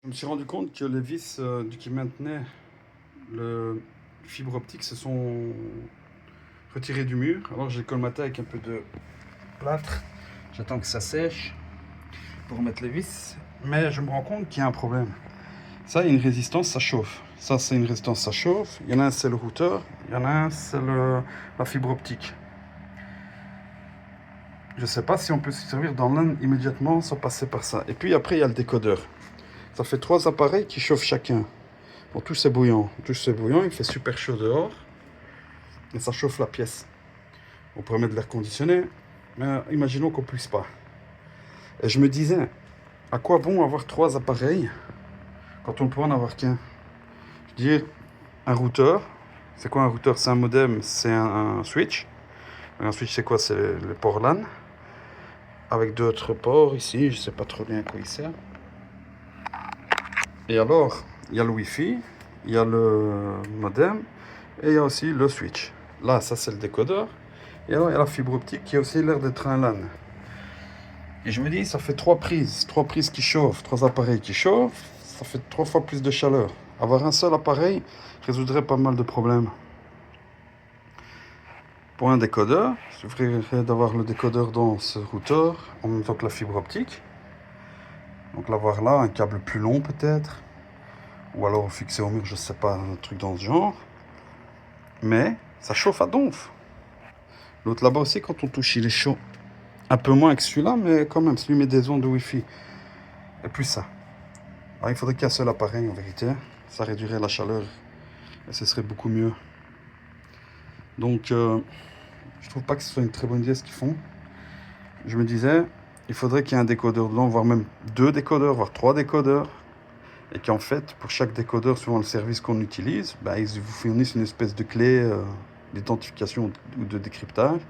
Je me suis rendu compte que les vis qui maintenaient le fibre optique se sont retirées du mur. Alors j'ai colmaté avec un peu de plâtre. J'attends que ça sèche pour mettre les vis. Mais je me rends compte qu'il y a un problème. Ça, il y a une résistance, ça chauffe. Ça, c'est une résistance, ça chauffe. Il y en a un, c'est le routeur. Il y en a un, c'est la fibre optique. Je ne sais pas si on peut se servir dans l'un immédiatement sans passer par ça. Et puis après, il y a le décodeur. Ça fait 3 appareils qui chauffent chacun. Bon, tout c'est bouillant. Tout c'est bouillant, il fait super chaud dehors. Et ça chauffe la pièce. On pourrait mettre de l'air conditionné, mais imaginons qu'on puisse pas. Et je me disais, à quoi bon avoir 3 appareils quand on pourrait en avoir qu'un? Je veux dire, un routeur. C'est quoi un routeur? C'est un modem, c'est un switch. Un switch, c'est quoi? C'est le port LAN. Avec d'autres ports ici, je sais pas trop bien à quoi il sert. Et alors, il y a le Wi-Fi, il y a le modem, et il y a aussi le switch. Là, ça c'est le décodeur. Et alors, il y a la fibre optique qui a aussi l'air d'être un LAN. Et je me dis, ça fait 3 prises qui chauffent, 3 appareils qui chauffent, ça fait 3 fois plus de chaleur. Avoir un seul appareil résoudrait pas mal de problèmes. Pour un décodeur, il suffirait d'avoir le décodeur dans ce routeur en même temps que la fibre optique. Donc l'avoir là, un câble plus long peut-être, ou alors fixé au mur, je sais pas, un truc dans ce genre. Mais ça chauffe à donf. L'autre là-bas aussi, quand on touche, il est chaud. Un peu moins que celui-là, mais quand même, celui met des ondes de Wi-Fi. Et plus ça. Alors, il faudrait qu'un seul appareil en vérité. Ça réduirait la chaleur et ce serait beaucoup mieux. Donc, je trouve pas que ce soit une très bonne idée ce qu'ils font. Je me disais, il faudrait qu'il y ait un décodeur dedans, voire même 2 décodeurs, voire 3 décodeurs. Et qu'en fait, pour chaque décodeur, suivant le service qu'on utilise, ils vous fournissent une espèce de clé d'identification ou de décryptage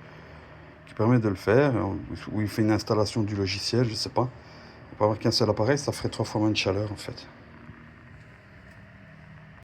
qui permet de le faire, où il fait une installation du logiciel, je sais pas. Pour avoir qu'un seul appareil, ça ferait 3 fois moins de chaleur en fait.